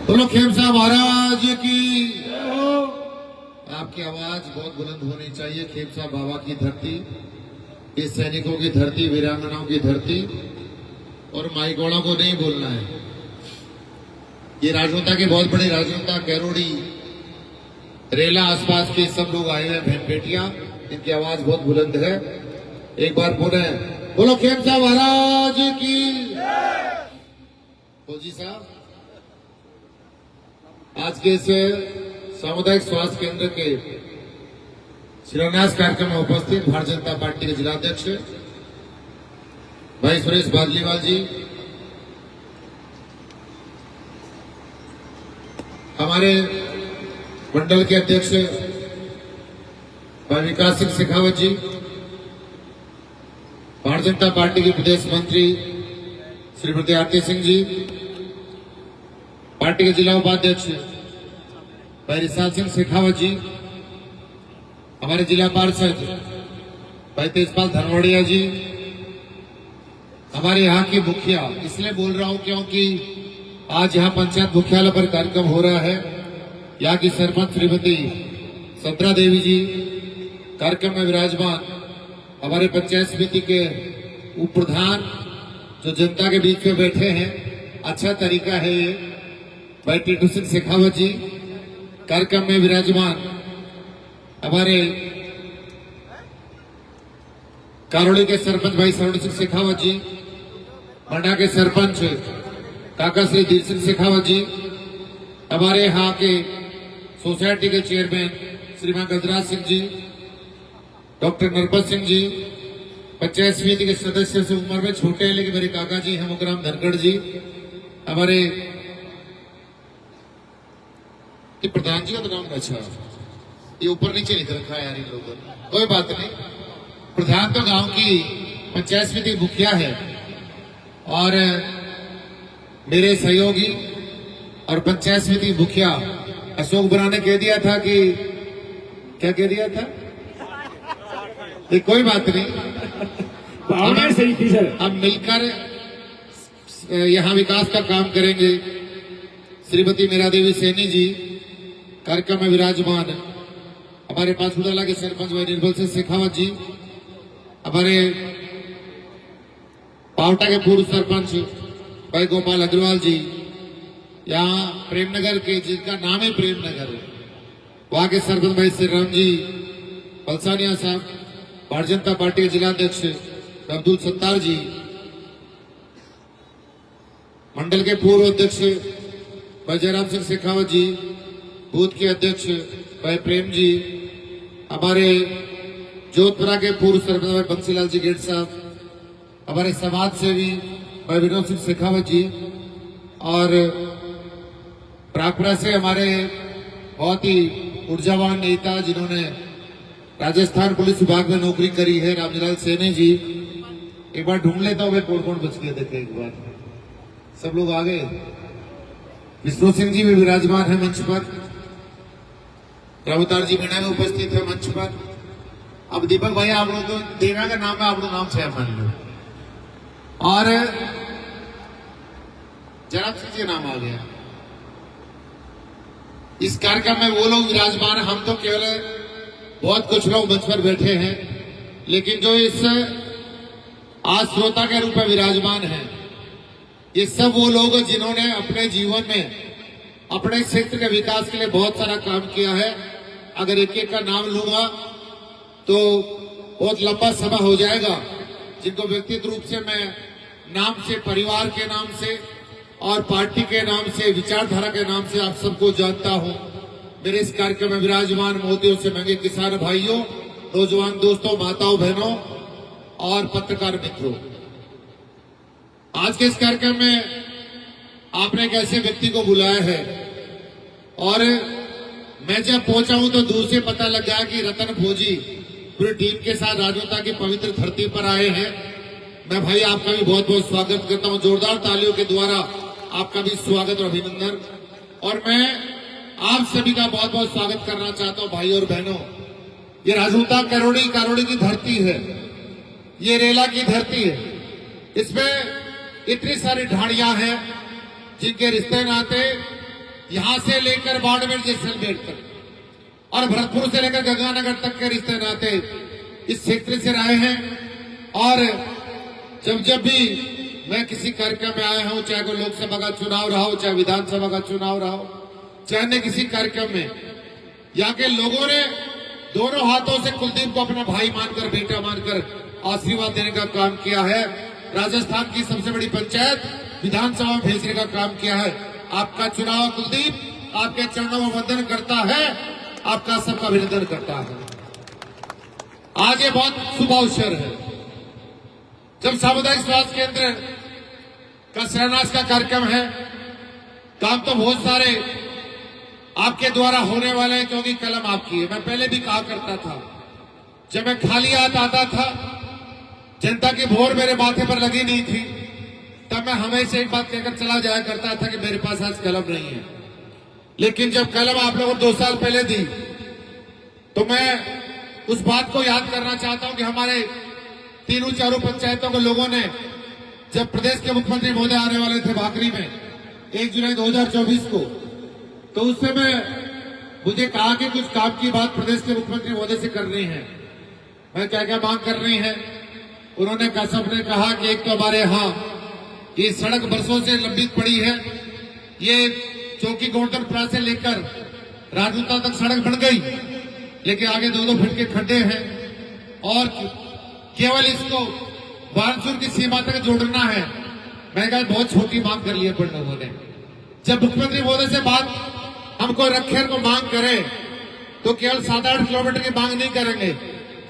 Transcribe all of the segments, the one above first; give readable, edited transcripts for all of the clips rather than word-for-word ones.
बोलो खेमसा महाराज की। आपकी आवाज बहुत बुलंद होनी चाहिए। खेमसा बाबा की धरती, ये सैनिकों की धरती, वीरांगनाओं की धरती, और माईगोड़ा को नहीं बोलना है। ये राजनेता की बहुत बड़ी राजनेता, कैरोड़ी, रेला आसपास के सब लोग आए हैं, बहन बेटियां, इनकी आवाज बहुत बुलंद है। एक बार पुनः बोलो खेमसा महाराज की। फौजी साहब, आज के इस सामुदायिक स्वास्थ्य केंद्र के शिलान्यास कार्यक्रम में उपस्थित भारतीय जनता पार्टी के जिलाध्यक्ष भाई सुरेश बादलीवाल जी, हमारे मंडल के अध्यक्ष भाई विकास सिंह शेखावत जी, भारतीय जनता पार्टी के प्रदेश मंत्री श्रीमती आरती सिंह जी, पार्टी के जिला उपाध्यक्ष भाई रिसाल सिंह शेखावत जी, हमारे जिला पार्षद भाई तेजपाल धनवड़िया जी, हमारे यहाँ की मुखिया, इसलिए बोल रहा हूँ क्योंकि आज यहाँ पंचायत मुख्यालय पर कार्यक्रम हो रहा है। यहाँ की सरपंच श्रीमती संतरा देवी जी कार्यक्रम में विराजमान, हमारे पंचायत समिति के उप प्रधान जो जनता के बीच में बैठे हैं, अच्छा तरीका है ये, भाई टीटू सिंह शेखावत जी कार्यक्रम में विराजमान, हमारे कारोली के सरपंच भाई सरोड़ सिंह शेखावत जी, मंडा के सरपंच काका श्री धीर सिंह शेखावत जी, हमारे यहाँ के सोसाइटी के चेयरमैन श्रीमान गजराज सिंह जी, डॉक्टर नरपत सिंह जी, पंचायत समिति के सदस्य से उम्र में छोटे हैं लेकिन मेरे काका जी हैं मुकराम धनखड़ जी, हमारे प्रधान जी का तो नाम अच्छा, ये ऊपर नीचे लिख रखा है यार इन लोगों ने, कोई बात नहीं। प्रधान तो गांव की पंचायत समिति मुखिया है और मेरे सहयोगी और पंचायत समिति मुखिया अशोक बरा ने कह दिया था कि क्या कह दिया था, ये कोई बात नहीं, भावना सही थी सर। हम मिलकर यहाँ विकास का काम करेंगे। श्रीमती मीरा देवी सैनी जी कार्यक्रम में विराजमान, हमारे पास उदाला के सरपंच भाई निर्मल सिंह शेखावत जी, हमारे पावटा के पूर्व सरपंच भाई गोपाल अग्रवाल जी, यहाँ प्रेमनगर के जिनका नाम है प्रेमनगर, वहां के सरपंच भाई श्री राम जी पलसानिया साहब, भारतीय जनता पार्टी के जिलाध्यक्ष अब्दुल सत्तार जी, मंडल के पूर्व अध्यक्ष भाई जयराम सिंह शेखावत जी, बूथ के अध्यक्ष भाई प्रेम जी, हमारे जोधपुरा के पूर्व सरपंच भाई बंसीलाल जी गेट साहब, हमारे समाज सेवी भाई विनोद सिंह शेखावत जी, और प्रागपुरा से हमारे बहुत ही ऊर्जावान नेता जिन्होंने राजस्थान पुलिस विभाग में नौकरी करी है, रामजीलाल सैनी जी, एक बार ढूंढ लेता हूँ मैं कौन कौन बच गया, देखे एक बार, सब लोग आ गए। विष्णु सिंह जी भी विराजमान है मंच पर, रघुतार जी मीणा में उपस्थित है मंच पर। अब दीपक भाई आप लोग तो देवा का नाम है, आप लोग नाम से मान लो, और जयराम सिंह जी नाम आ गया। इस कार्यक्रम में वो लोग विराजमान, हम तो केवल बहुत कुछ लोग मंच पर बैठे हैं, लेकिन जो इस आज श्रोता के रूप में विराजमान है, ये सब वो लोग जिन्होंने अपने जीवन में अपने क्षेत्र के विकास के लिए बहुत सारा काम किया है। अगर एक एक का नाम लूंगा तो बहुत लंबा समय हो जाएगा, जिनको व्यक्तिगत रूप से मैं नाम से, परिवार के नाम से और पार्टी के नाम से, विचारधारा के नाम से आप सबको जानता हूं। मेरे इस कार्यक्रम में विराजमान मोदियों से महंगे किसान भाइयों, नौजवान दोस्तों, माताओं, बहनों और पत्रकार मित्रों, आज के इस कार्यक्रम में आपने एक ऐसे व्यक्ति को बुलाया है और मैं जब पहुंचा हूं तो दूर से पता लग गया कि रतन फौजी पूरी टीम के साथ राजनेता की पवित्र धरती पर आए हैं। मैं भाई आपका भी बहुत बहुत स्वागत करता हूं, जोरदार तालियों के द्वारा आपका भी स्वागत और अभिनंदन। और मैं आप सभी का बहुत बहुत स्वागत करना चाहता हूं भाई और बहनों। ये राजनेता कारोड़ी की धरती है, ये रेला की धरती है, इसमें इतनी सारी ढाणियां हैं जिनके रिश्ते नाते यहां से लेकर बाड़मेर जैसलमेर तक और भरतपुर से लेकर गंगानगर तक के रिश्ते नाते इस क्षेत्र से रहे हैं। और जब भी मैं किसी कार्यक्रम में आया हूं, चाहे कोई लोकसभा का चुनाव रहा हो, चाहे विधानसभा का चुनाव रहा हो, चाहे अन्य किसी कार्यक्रम में, यहाँ के लोगों ने दोनों हाथों से कुलदीप को अपना भाई मानकर, बेटा मानकर आशीर्वाद देने का काम किया है। राजस्थान की सबसे बड़ी पंचायत विधानसभा में भेजने का काम किया है। आपका चुनाव कुलदीप आपके चरणों में वंदन करता है, आपका सबका अभिनंदन करता है। आज ये बहुत शुभ अवसर है जब सामुदायिक स्वास्थ्य केंद्र का शिलान्यास का कार्यक्रम है। काम तो बहुत सारे आपके द्वारा होने वाले हैं, क्योंकि कलम आपकी है। मैं पहले भी कहा करता था, जब मैं खाली हाथ आता था, जनता की भोर मेरे माथे पर लगी नहीं थी, तब मैं हमेशा एक बात कहकर चला जाया करता था कि मेरे पास आज कलम नहीं है। लेकिन जब कलम आप लोगों को 2 साल पहले दी, तो मैं उस बात को याद करना चाहता हूं कि हमारे तीनों चारों पंचायतों के लोगों ने, जब प्रदेश के मुख्यमंत्री महोदय आने वाले थे भाकरी में 1 जुलाई 2024 को, तो उस समय मुझे कहा कि कुछ काम की बात प्रदेश के मुख्यमंत्री महोदय से करनी है। मैं क्या क्या मांग करनी है, उन्होंने कहा, सबने कहा कि एक तो हमारे यहाँ ये सड़क बरसों से लंबित पड़ी है। ये चौकी गौतमपुरा से लेकर राजपूता तक सड़क बन गई, लेकिन आगे 2-2 फीट के खड्डे हैं और केवल इसको बानसूर की सीमा तक जोड़ना है। मैंने कहा बहुत छोटी मांग कर ली है लोगों ने। जब मुख्यमंत्री महोदय से बात हमको रखे को मांग करें तो केवल 7-8 किलोमीटर की मांग नहीं करेंगे।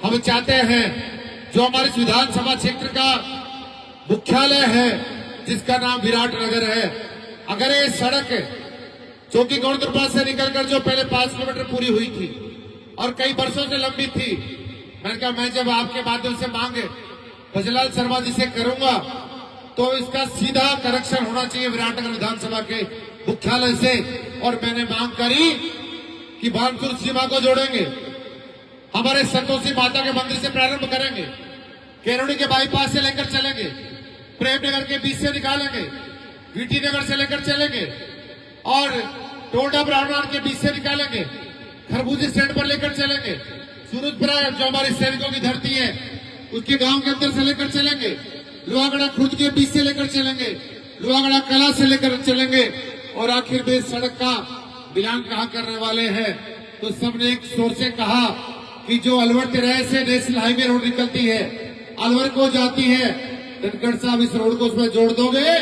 हम चाहते हैं जो हमारे विधानसभा क्षेत्र का मुख्यालय है, जिसका नाम विराटनगर है, अगर ये सड़क चौकी गौतमपुरा से निकलकर जो पहले 5 किलोमीटर पूरी हुई थी और कई वर्षों से लंबी थी, मैंने कहा मैं जब आपके माध्यम से मांग भजलाल शर्मा जी से करूंगा तो इसका सीधा कनेक्शन होना चाहिए विराटनगर विधानसभा के मुख्यालय से। और मैंने मांग करी कि बानसूर सीमा को जोड़ेंगे, हमारे संतोषी माता के मंदिर से प्रारंभ करेंगे, केरोड़ी के बाईपास से लेकर चलेंगे, प्रेमनगर के बीच से निकालेंगे, वीटी नगर से लेकर चलेंगे और टोडा ब्राह्मण के बीच से निकालेंगे, खरबूजे स्टैंड पर लेकर चलेंगे, सूरजपुरा जो हमारे सैनिकों की धरती है उसके गांव के अंदर से लेकर चलेंगे, लोहागढ़ा खुर्द के बीच से लेकर चलेंगे, लोहागढ़ा कला से लेकर चलेंगे और आखिर में सड़क का मिलान कहाँ करने वाले हैं। तो सबने एक शोर से कहा कि जो अलवर तिराहे से नेशनल हाईवे रोड निकलती है, अलवर को जाती है, धनखड़ साहब इस रोड को उसमें जोड़ दोगे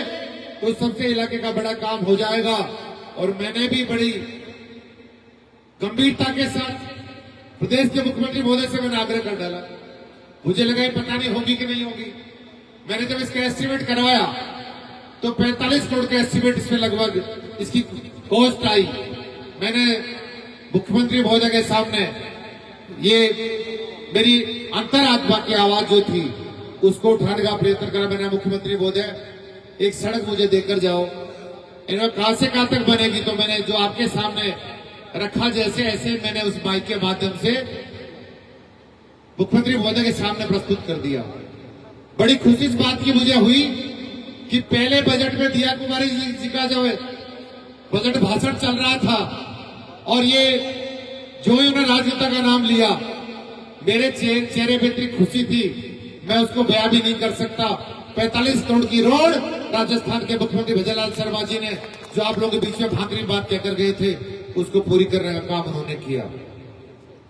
तो सबसे इलाके का बड़ा काम हो जाएगा। और मैंने भी बड़ी गंभीरता के साथ प्रदेश के मुख्यमंत्री महोदय से मैंने आग्रह कर डाला। मुझे लगा पता नहीं होगी कि नहीं होगी। मैंने जब इसका एस्टिमेट करवाया तो 45 करोड़ का एस्टिमेट इसमें लगभग इसकी कॉस्ट आई। मैंने मुख्यमंत्री महोदय के सामने ये मेरी अंतरात्मा की आवाज जो थी उसको उठाने का प्रयत्न करा। मैंने मुख्यमंत्री महोदय एक सड़क मुझे देकर जाओ, इन्होंने कहां से कहां तक बनेगी, तो मैंने जो आपके सामने रखा जैसे ऐसे मैंने उस माइक के माध्यम से मुख्यमंत्री महोदय के सामने प्रस्तुत कर दिया। बड़ी खुशी इस बात की मुझे हुई कि पहले बजट में दिया कुमारी जी का जो बजट भाषण चल रहा था और ये जो ही उन्होंने राजनेता का नाम लिया, मेरे चेहरे पे इतनी खुशी थी मैं उसको बयां भी नहीं कर सकता। 45 करोड़ की रोड राजस्थान के मुख्यमंत्री भजनलाल शर्मा जी ने जो आप लोगों के बीच में भाकरी बात कहकर गए थे उसको पूरी करने का काम उन्होंने किया।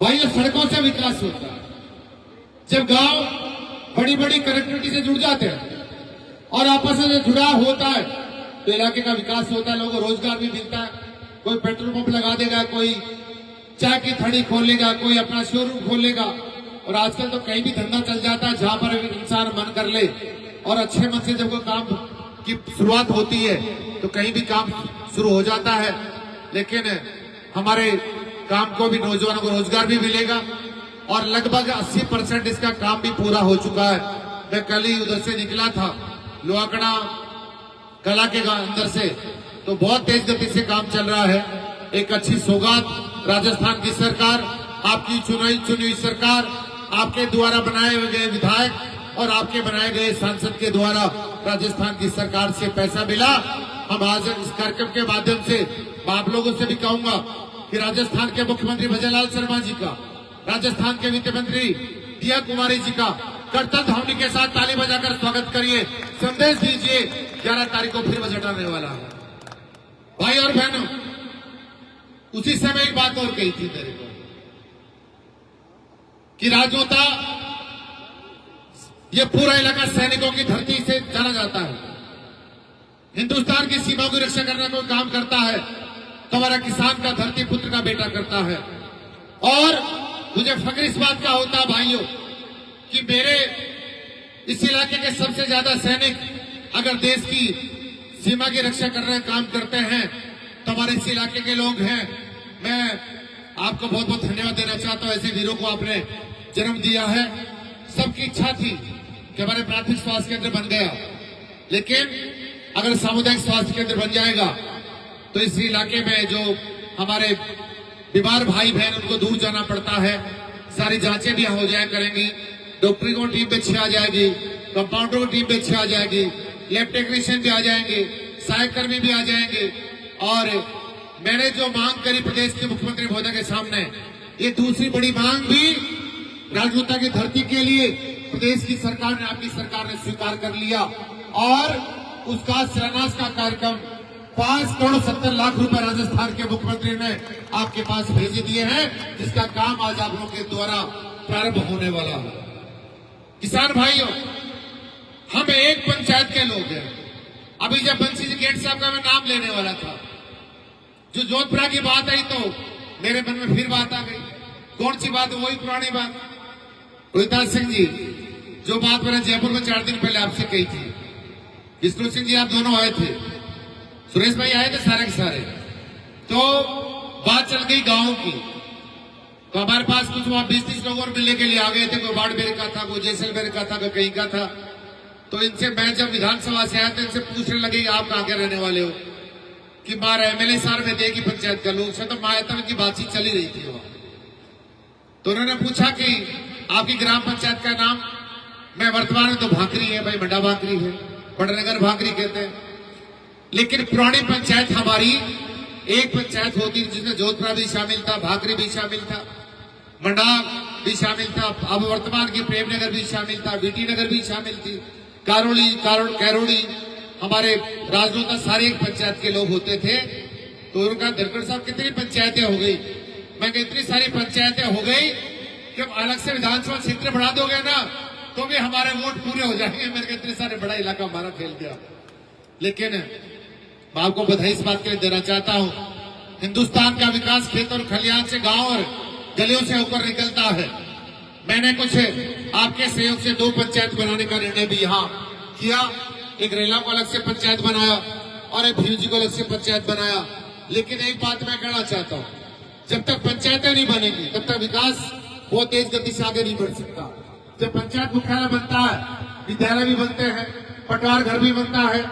भाई ये सड़कों से विकास होता है। जब गांव बड़ी बड़ी कनेक्टिविटी से जुड़ जाते हैं और आपस में जुड़ाव होता है तो इलाके का विकास होता है, लोगों को रोजगार भी मिलता है। कोई पेट्रोल पंप लगा देगा, कोई चाय की थड़ी खोलेगा, कोई अपना शोरूम खोलेगा और आजकल तो कहीं भी धंधा चल जाता है जहां पर इंसान मन कर ले और अच्छे मन से जब कोई काम की शुरुआत होती है तो कहीं भी काम शुरू हो जाता है। लेकिन हमारे काम को भी, नौजवानों को रोजगार भी मिलेगा और लगभग 80% इसका काम भी पूरा हो चुका है। मैं कल ही उधर से निकला था लोहागढ़ा कला के अंदर से, तो बहुत तेज गति से काम चल रहा है। एक अच्छी सौगात राजस्थान की सरकार, आपकी चुनी हुई सरकार, आपके द्वारा बनाए गए विधायक और आपके बनाए गए सांसद के द्वारा राजस्थान की सरकार से पैसा मिला। हम आज इस कार्यक्रम के माध्यम से मैं आप लोगों से भी कहूंगा कि राजस्थान के मुख्यमंत्री भजनलाल शर्मा जी का, राजस्थान के वित्त मंत्री दिया कुमारी जी का करतल ध्वनि के साथ ताली बजाकर स्वागत करिए, संदेश दीजिए 11 तारीख को फिर बजट आने वाला है। भाई और बहनों, उसी समय एक बात और कही थी मेरे को कि राजोता ये पूरा इलाका सैनिकों की धरती से जाना जाता है। हिंदुस्तान की सीमा की रक्षा करने का काम करता है तो हमारा किसान का धरती पुत्र का बेटा करता है। और मुझे फख्र इस बात का होता है भाइयों कि मेरे इस इलाके के सबसे ज्यादा सैनिक अगर देश की सीमा की रक्षा करने का काम करते हैं तो हमारे इस इलाके के लोग हैं। मैं आपको बहुत बहुत धन्यवाद देना चाहता हूं, ऐसे वीरों को आपने जन्म दिया है। सबकी इच्छा थी कि हमारे प्राथमिक स्वास्थ्य केंद्र बन गया, लेकिन अगर सामुदायिक स्वास्थ्य केंद्र बन जाएगा तो इस इलाके में जो हमारे बीमार भाई बहन उनको दूर जाना पड़ता है, सारी जांचें भी हो जाया करेंगी, डॉक्टरी को टीम भी अच्छी आ जाएगी, कंपाउंडर की टीम भी अच्छी आ जाएगी, लैब टेक्नीशियन भी आ जाएंगे, सहायक कर्मी भी आ जाएंगे। और मैंने जो मांग करी प्रदेश के मुख्यमंत्री महोदय के सामने, ये दूसरी बड़ी मांग भी राजपूता की धरती के लिए प्रदेश की सरकार ने, आपकी सरकार ने स्वीकार कर लिया और उसका शिलान्यास का कार्यक्रम 5,70,00,000 रुपए राजस्थान के मुख्यमंत्री ने आपके पास भेजे दिए हैं, जिसका काम आज आप लोगों के द्वारा प्रारंभ होने वाला है। किसान भाइयों, हम एक पंचायत के लोग हैं। अभी जब बंसी जी गेट साहब का मैं नाम लेने वाला था, जो जोधपुरा की बात आई तो मेरे मन में फिर बात आ गई। कौन सी बात? वही पुरानी बात। रोहिताज सिंह जी, जो बात मैंने जयपुर में 4 दिन पहले आपसे कही थी, विष्णु सिंह जी आप दोनों आए थे, सुरेश भाई आए थे, सारे के सारे। तो बात चल गई गांव की, तो हमारे पास कुछ वहां 20-30 लोग और मिलने के लिए आ गए थे। कोई बाड़मेर का था, कोई जैसलमेर का था, कोई कहीं का था। तो इनसे मैं जब विधानसभा से आया तो इनसे पूछने लगे आप कहां के रहने वाले हो, कि मारा एमएलए सार में देगी पंचायत का लोग से। तो मायातन की बातचीत चली रही थी वहां। तो उन्होंने पूछा कि आपकी ग्राम पंचायत का नाम? मैं वर्तमान में तो भाकरी है भाई, मंडा भाकरी है, बड़नगर भाकरी कहते हैं। लेकिन पुरानी पंचायत हमारी एक पंचायत होती जिसमें जोधपुरा भी शामिल था, भाकरी भी शामिल था, मंडा भी शामिल था, अब वर्तमान की प्रेमनगर भी शामिल था, बीटी नगर भी शामिल थी, कारोली कैरोड़ी, हमारे राजनोता सारे एक पंचायत के लोग होते थे। तो उनका धनखड़ साहब कितनी पंचायतें हो गई? मैं कहा इतनी सारी पंचायतें हो गई कि अलग से विधानसभा क्षेत्र बढ़ा दोगे ना तो भी हमारे वोट पूरे हो जाएंगे। मेरे को इतने सारे बड़ा इलाका हमारा फैल गया। लेकिन मैं आपको बधाई इस बात के लिए देना चाहता हूं, हिंदुस्तान का विकास खेत और खलिहान से, गांव और गलियों से होकर निकलता है। मैंने कुछ आपके सहयोग से 2 पंचायत बनाने का निर्णय भी यहाँ किया। एक रेला को अलग से पंचायत बनाया और एक भीम जी को अलग से पंचायत बनाया। लेकिन एक बात मैं कहना चाहता हूँ, जब तक पंचायतें नहीं बनेगी तब तक विकास बहुत तेज गति से आगे नहीं बढ़ सकता। जब पंचायत मुख्यालय बनता है, विद्यालय भी बनते हैं, पटवार घर भी बनता है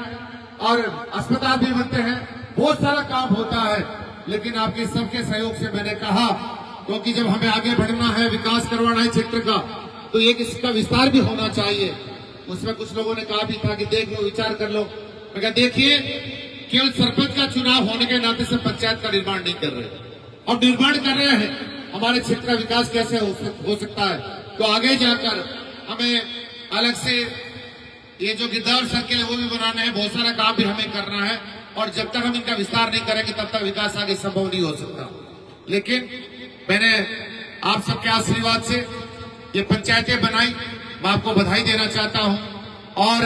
और अस्पताल भी बनते हैं, बहुत सारा काम होता है। लेकिन आपके सबके सहयोग से मैंने कहा, क्योंकि जब हमें आगे बढ़ना है, विकास करवाना है क्षेत्र का, तो एक इसका विस्तार भी होना चाहिए। उसमें कुछ लोगों ने कहा भी था कि देख लो, विचार कर लो। मैं कहा देखिए, केवल सरपंच का चुनाव होने के नाते से पंचायत का निर्माण नहीं कर रहे, और निर्माण कर रहे हैं हमारे क्षेत्र का विकास कैसे हो सकता है। तो आगे जाकर हमें अलग से ये जो गिरदावर सर्किल है वो भी बनाना है, बहुत सारा काम भी हमें करना है। और जब तक हम इनका विस्तार नहीं करेंगे तब तक विकास आगे संभव नहीं हो सकता। लेकिन मैंने आप सबके आशीर्वाद से ये पंचायतें बनाई, मैं आपको बधाई देना चाहता हूं। और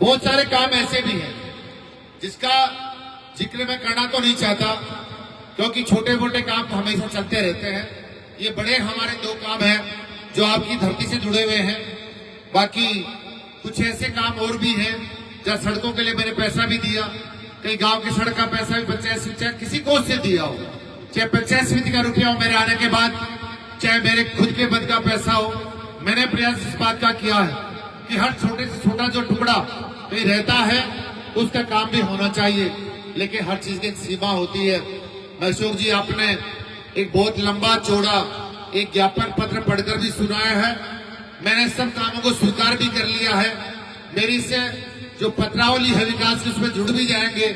बहुत सारे काम ऐसे भी हैं जिसका जिक्र मैं करना तो नहीं चाहता, क्योंकि छोटे मोटे काम तो हमेशा चलते रहते हैं। ये बड़े हमारे 2 काम हैं जो आपकी धरती से जुड़े हुए हैं। बाकी कुछ ऐसे काम और भी हैं जहाँ सड़कों के लिए मैंने पैसा भी दिया, कई गांव की सड़क का पैसा भी पंचायत से, चाहे किसी कोष से दिया हो, चाहे पंचायत समिति का रुपया हो मेरे आने के बाद, चाहे मेरे खुद के बद का पैसा हो। मैंने प्रयास इस बात का किया है कि हर छोटे से छोटा जो टुकड़ा कहीं रहता है उसका काम भी होना चाहिए, लेकिन हर चीज की एक सीमा होती है। अशोक जी, आपने एक बहुत लंबा चौड़ा एक ज्ञापन पत्र पढ़कर भी सुनाया है। मैंने सब कामों को स्वीकार भी कर लिया है। मेरी से जो पत्रावली है विकास की, उसमें जुड़ भी जाएंगे।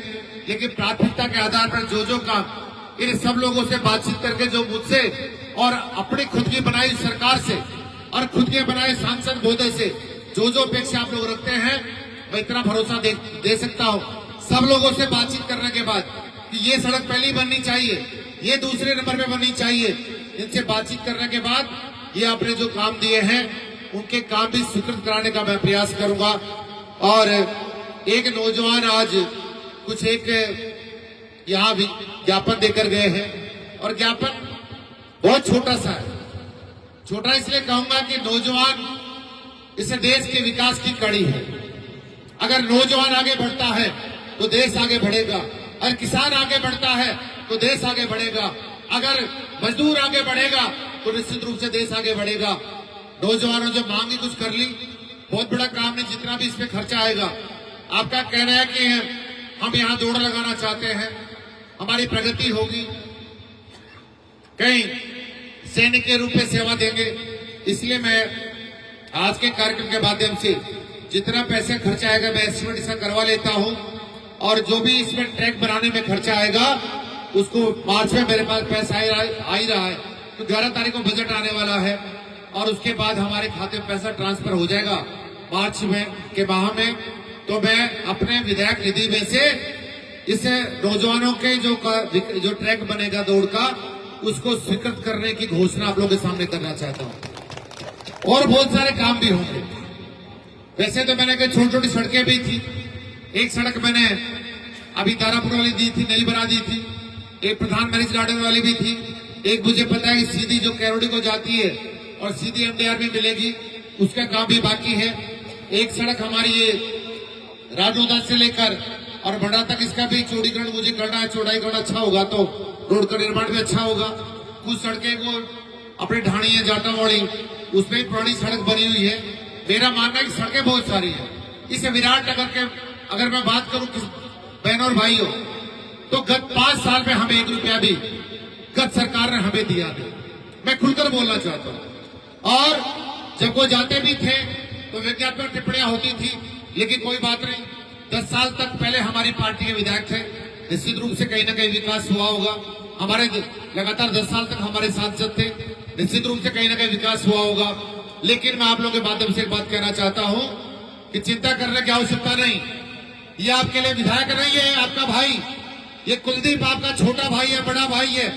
लेकिन प्राथमिकता के आधार पर जो काम इन सब लोगों से बातचीत करके जो मुझसे और अपनी खुद की बनाई सरकार से और खुद के बनाए सांसद महोदय से जो अपेक्षा आप लोग रखते हैं, मैं इतना भरोसा दे सकता हूं सब लोगों से बातचीत करने के बाद कि ये सड़क पहली बननी चाहिए, ये दूसरे नंबर पे बननी चाहिए। इनसे बातचीत करने के बाद ये आपने जो काम दिए हैं उनके काम भी स्वीकृत कराने का मैं प्रयास करूंगा। और एक नौजवान आज कुछ एक यहाँ भी ज्ञापन देकर गए हैं और ज्ञापन बहुत छोटा सा है। छोटा इसलिए कहूंगा कि नौजवान इस देश के विकास की कड़ी है। अगर नौजवान आगे बढ़ता है तो देश आगे बढ़ेगा, अगर किसान आगे बढ़ता है तो देश आगे बढ़ेगा, अगर मजदूर आगे बढ़ेगा तो निश्चित रूप से देश आगे बढ़ेगा। नौजवानों जो मांगी कुछ कर ली, बहुत बड़ा काम नहीं, जितना भी इसमें खर्चा आएगा। आपका कहना है कि हम यहाँ दौड़ लगाना चाहते हैं, हमारी प्रगति होगी, कहीं सैनिक के रूप में सेवा देंगे। इसलिए मैं आज के कार्यक्रम के माध्यम से जितना पैसे खर्चा आएगा मैं एस्टिमेट इसका करवा लेता हूं और जो भी इसमें ट्रैक बनाने में खर्चा आएगा उसको मार्च में मेरे पास पैसा आ ही रहा है, तो 11 तारीख को बजट आने वाला है और उसके बाद हमारे खाते में पैसा ट्रांसफर हो जाएगा मार्च में के माह में। तो मैं अपने विधायक निधि में से इस नौजवानों के जो ट्रैक बनेगा दौड़ का उसको स्वीकृत करने की घोषणा आप लोगों के सामने करना चाहता हूं। और बहुत सारे काम भी होंगे। वैसे तो मैंने कहा छोटी छोटी सड़कें भी थी, एक सड़क मैंने अभी तारापुर वाली दी थी, नई बना दी थी, एक प्रधान मैरिज गार्डन वाली भी थी, एक मुझे पता है कि सीधी जो कैरोडी को जाती है और सीधी एमडीआर में मिलेगी, उसका काम भी बाकी है। एक सड़क हमारी ये राजोदा से लेकर और बड़ा तक, इसका भी चौड़ीकरण मुझे करना है, चौड़ाईकरण अच्छा होगा तो रोड का निर्माण भी अच्छा होगा। कुछ सड़कें को अपनी ढाणी है जाटावाड़ी, उसमें पुरानी सड़क बनी हुई है। मेरा मानना है कि सड़कें बहुत सारी है। इस विराटनगर के अगर मैं बात करूं बहनों और भाइयों, तो गत 5 साल में हमें 1 रुपया भी गत सरकार ने हमें दिया नहीं, मैं खुलकर बोलना चाहता हूं। और जब वो जाते भी थे तो विज्ञापन टिप्पणियां होती थी, लेकिन कोई बात नहीं, 10 साल तक पहले हमारी पार्टी के विधायक थे, निश्चित रूप से कहीं ना कहीं विकास हुआ होगा। हमारे लगातार 10 साल तक हमारे सांसद थे, निश्चित रूप से कहीं ना कहीं विकास हुआ होगा। लेकिन मैं आप लोगों के माध्यम से एक बात कहना चाहता हूं कि चिंता करने की आवश्यकता नहीं। ये आपके लिए विधायक नहीं है, आपका भाई, ये कुलदीप आपका छोटा भाई है, बड़ा भाई है,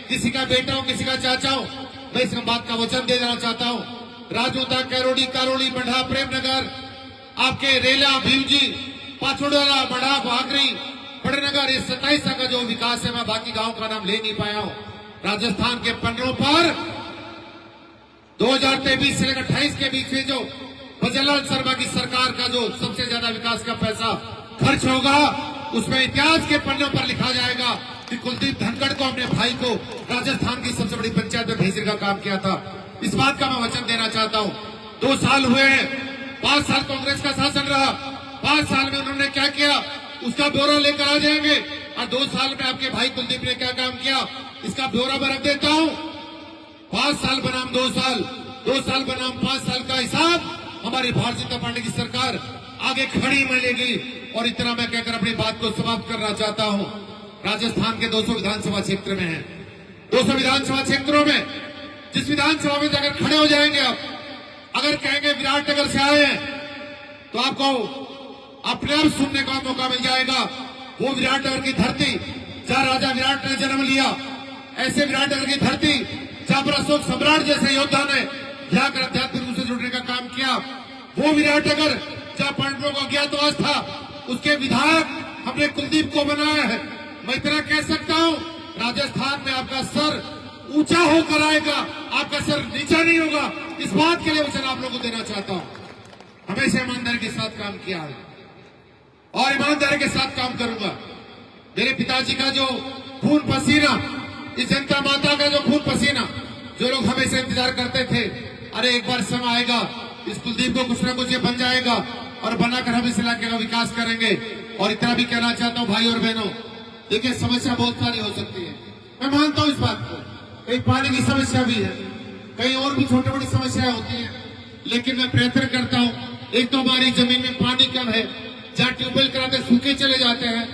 किसी का बेटा हो, किसी का चाचा हो। मैं इस बात का वचन दे देना चाहता हूं। राजोदा, कैरोडी, कारोली, बढ़ा, प्रेमनगर, आपके रेला, भीवजी, पाचोड़ा, बढ़ा, भागरी, बड़नगर, ये 27 का जो विकास है, मैं बाकी गांव का नाम ले नहीं पाया हूं। राजस्थान के पन्नों पर 2023 से लेकर 28 के बीच में जो भजनलाल शर्मा की सरकार का जो सबसे ज्यादा विकास का पैसा खर्च होगा, उसमें इतिहास के पन्नों पर लिखा जाएगा कि कुलदीप धनखड़ को, अपने भाई को, राजस्थान की सबसे बड़ी पंचायत में भेजने का काम किया था। इस बात का मैं वचन देना चाहता हूं। 2 साल हुए हैं, 5 साल कांग्रेस का शासन रहा, 5 साल में उन्होंने क्या किया उसका ब्यौरा लेकर आ जाएंगे। और 2 साल में आपके भाई कुलदीप ने क्या काम किया इसका ब्यौरा मैं रख देता हूं। 5 साल बनाम 2 साल, 2 साल बनाम 5 साल का हिसाब हमारी भारतीय जनता पार्टी की सरकार आगे खड़ी मिलेगी। और इतना मैं कहकर अपनी बात को समाप्त करना चाहता हूं। राजस्थान के 200 विधानसभा क्षेत्र में है, 200 विधानसभा क्षेत्रों में जिस विधानसभा में अगर खड़े हो जाएंगे आप, अगर कहेंगे विराटनगर से आए हैं, तो आपको अपने आप सुनने का मौका मिल जाएगा। वो विराटनगर की धरती जहां राजा विराट ने जन्म लिया, ऐसे विराटनगर की धरती जहां पर अशोक सम्राट जैसे योद्धा ने जाकर आध्यात्मिक रूप से जुड़ने का काम किया, वो विराटनगर जहां पांडवों का अज्ञातवास था, उसके विधायक हमने कुलदीप को बनाया है। मैं इतना कह सकता हूं, राजस्थान में आपका सर ऊंचा होकर आएगा, आपका सर नीचा नहीं होगा। इस बात के लिए वचन आप लोगों को देना चाहता हूं। हमेशा ईमानदारी के साथ काम किया है और ईमानदारी के साथ काम करूंगा। मेरे पिताजी का जो खून पसीना, इस जनता माता का जो खून पसीना, जो लोग हमेशा इंतजार करते थे, अरे एक बार समय आएगा इस कुलदीप को कुछ ना कुछ ये बन जाएगा और बनाकर हम इस इलाके का विकास करेंगे। और इतना भी कहना चाहता हूं भाई और बहनों, देखिए समस्या बहुत सारी हो सकती है, मैं मानता हूं इस बात को। कहीं पानी की समस्या भी है, कहीं और भी छोटी बड़ी समस्याएं होती है, लेकिन मैं प्रयत्न करता हूं। एक तो हमारी जमीन में पानी कम है, जहां ट्यूबवेल कराते सूखे चले जाते हैं,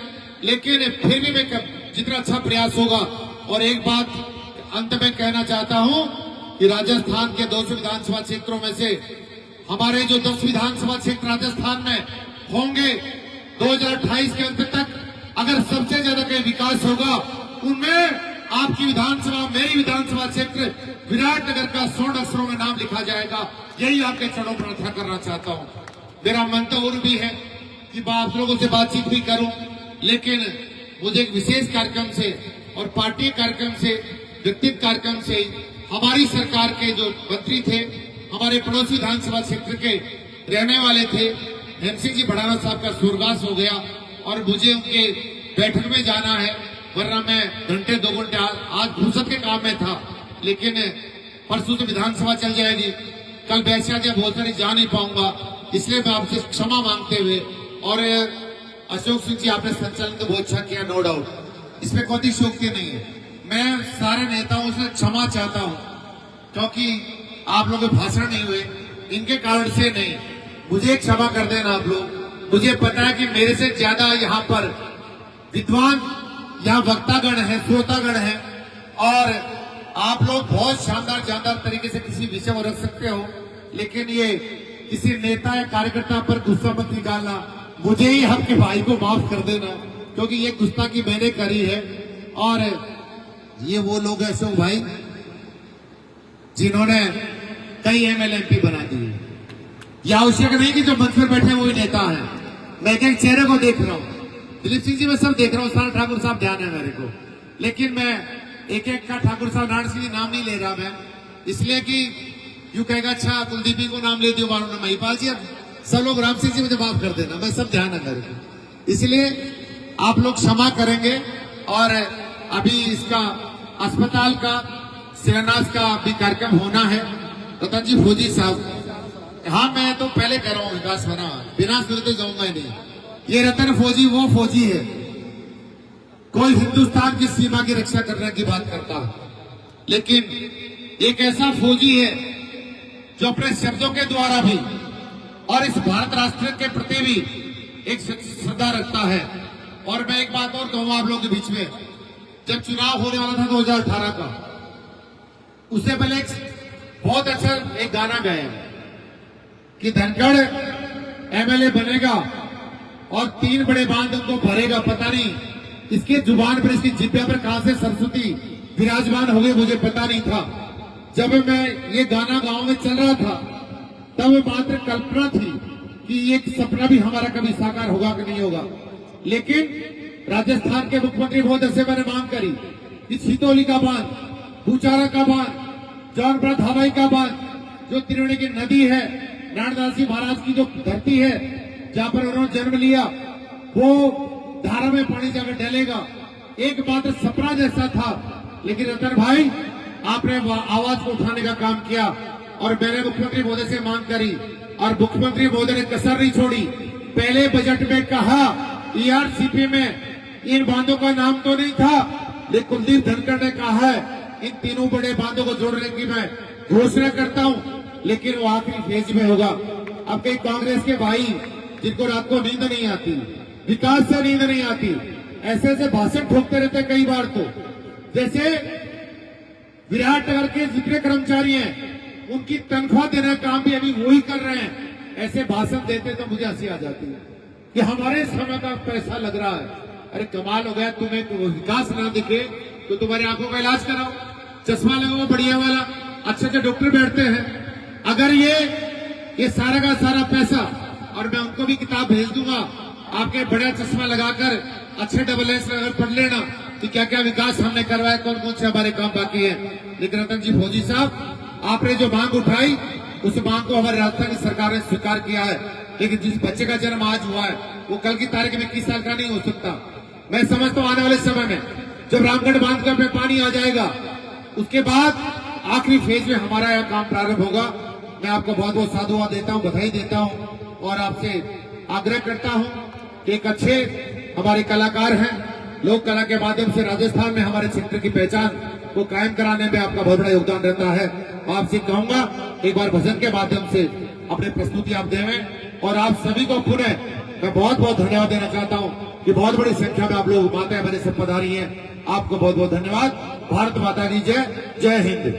लेकिन फिर भी मैं जितना अच्छा प्रयास होगा। और एक बात अंत में कहना चाहता हूं कि राजस्थान के 200 विधानसभा क्षेत्रों में से हमारे जो 10 विधानसभा क्षेत्र राजस्थान में होंगे 2028 के अंत तक अगर सबसे ज्यादा कहीं विकास होगा उनमें आपकी विधानसभा, मेरी विधानसभा क्षेत्र विराटनगर का स्वर्ण अक्षरों में नाम लिखा जाएगा। यही आपके चरणों प्रार्थना करना चाहता हूं। मेरा मन तो और भी है कि आप लोगों से बातचीत भी करूं, लेकिन मुझे एक विशेष कार्यक्रम से और पार्टी कार्यक्रम से, व्यक्तिगत कार्यक्रम से हमारी सरकार के जो मंत्री थे, हमारे पड़ोसी विधानसभा क्षेत्र के रहने वाले थे, MC जी भड़ाना साहब का स्वर्गवास हो गया और मुझे उनके बैठक में जाना है, वरना मैं घंटे 2 घंटे आज फुर्सत के काम में था, लेकिन परसों से विधानसभा चल जाएगी, कल बैसिया जी बहुत सारी जा नहीं पाऊंगा, इसलिए मैं आपसे क्षमा मांगते हुए। और अशोक सिंह जी आपने संचालन तो बहुत अच्छा किया, नो डाउट, इसमें कोई शोक्ति नहीं है। मैं सारे नेताओं से क्षमा चाहता हूं क्योंकि आप लोग के भाषण नहीं हुए, इनके कारण से नहीं, मुझे क्षमा कर देना आप लोग। मुझे पता है कि मेरे से ज्यादा यहाँ पर विद्वान यहाँ वक्तागण है, श्रोतागण है, और आप लोग बहुत शानदार शानदार तरीके से किसी विषय को रख सकते हो, लेकिन ये किसी नेता या कार्यकर्ता पर गुस्सा मत निकालना, मुझे ही आपके भाई को माफ कर देना, क्योंकि ये गुस्ताखी मैंने करी है। और ये वो लोग हैं अशोक भाई जिन्होंने कई MLA MP बना दिए। यह आवश्यक नहीं कि जो मंच पर बैठे वही नेता है। मैं एक चेहरे को देख रहा हूँ, दिलीप सिंह जी मैं सब देख रहा हूँ, सारा ठाकुर साहब ध्यान है मेरे को, लेकिन मैं एक एक का ठाकुर साहब नारायण सिंह जी नाम नहीं ले रहा मैं, इसलिए कि यूं कहेगा अच्छा कुलदीप जी को नाम ले दियो, महिपाल जी, सब लोग राम सिंह जी मुझे माफ कर देना, मैं सब ध्यान है मेरे को, इसलिए आप लोग क्षमा करेंगे। और अभी इसका अस्पताल का शिलान्यास का भी कार्यक्रम होना है। रतन जी फौजी साहब, हाँ मैं तो पहले कह रहा हूँ विकास बना, बिना सुने तो जाऊंगा ही नहीं। ये रतन फौजी वो फौजी है, कोई हिंदुस्तान की सीमा की रक्षा करने की बात करता है, लेकिन एक ऐसा फौजी है जो अपने शब्दों के द्वारा भी और इस भारत राष्ट्र के प्रति भी एक श्रद्धा रखता है। और मैं एक बात और कहूंगा आप लोगों के बीच में, जब चुनाव होने वाला था 2018 का, उससे पहले एक बहुत अच्छा एक गाना गाया कि धनखड़ MLA बनेगा और 3 बड़े बांध उनको भरेगा, पता नहीं इसके जुबान पर, इसकी जिब्बे पर कहां से सरस्वती विराजमान हो गई मुझे पता नहीं था। जब मैं ये गाना गांव में चल रहा था तब मात्र कल्पना थी कि ये सपना भी हमारा कभी साकार होगा कि नहीं होगा, लेकिन राजस्थान के मुख्यमंत्री महोदय से मैंने मांग करी कि छितौली का बांध, भूचारा का बांध, जौनपुरा धाबाई का बांध, जो त्रिवेणी की नदी है, नारायणदास जी महाराज की जो धरती है जहां पर उन्होंने जन्म लिया, वो धारा में पानी जाकर डलेगा, एक मात्र सपना जैसा था। लेकिन रतन भाई आपने आवाज को उठाने का काम किया और मैंने मुख्यमंत्री महोदय से मांग करी और मुख्यमंत्री महोदय ने कसर नहीं छोड़ी। पहले बजट में कहा ERCP में इन बांधों का नाम तो नहीं था, लेकिन कुलदीप धनखड़ ने कहा है इन तीनों बड़े बांधों को जोड़ने की मैं घोषणा करता हूं, लेकिन वो आखिरी फेज में होगा। अब कई कांग्रेस के भाई जिनको रात को नींद नहीं आती, विकास से नींद नहीं आती, ऐसे ऐसे भाषण ठोकते रहते कई बार, तो जैसे विराटनगर के जितने कर्मचारी हैं उनकी तनख्वाह देने का काम भी अभी वही कर रहे हैं, ऐसे भाषण देते तो मुझे हंसी आ जाती है कि हमारे समय का पैसा लग रहा है। अरे कमाल हो गया, तुम्हें विकास ना दिखे तो तुम्हारी आंखों का इलाज कराओ, चश्मा लगाओ बढ़िया वाला, अच्छे अच्छे डॉक्टर बैठते हैं। अगर ये सारा का सारा पैसा, और मैं उनको भी किताब भेज दूंगा, आपके बड़ा चश्मा लगाकर अच्छे डबल एस पढ़ लेना कि क्या क्या विकास हमने करवाया, कौन कौन से हमारे काम बाकी है। लेकिन रतन जी फौजी साहब, आपने जो मांग उठाई उस मांग को हमारी राजस्थान की सरकार ने स्वीकार किया है, लेकिन जिस बच्चे का जन्म आज हुआ है वो कल की तारीख में 21 साल का नहीं हो सकता। मैं समझता हूँ आने वाले समय में जब रामगढ़ बांध में पानी आ जाएगा, उसके बाद आखिरी फेज में हमारा यह काम प्रारंभ होगा। मैं आपको बहुत बहुत साधुवाद देता हूँ, बधाई देता हूँ और आपसे आग्रह करता हूँ कि एक अच्छे हमारे कलाकार हैं, लोक कला के माध्यम से राजस्थान में हमारे क्षेत्र की पहचान को कायम कराने में आपका बहुत बड़ा योगदान रहता है। आपसे कहूंगा एक बार भजन के माध्यम से अपनी प्रस्तुति आप देवें और आप सभी को पुनः मैं बहुत बहुत धन्यवाद देना चाहता हूं कि बहुत बड़ी संख्या में आप लोग माताएं बहनें सब पधारी हैं। आपको बहुत बहुत धन्यवाद। भारत माता की जय। जय हिंद।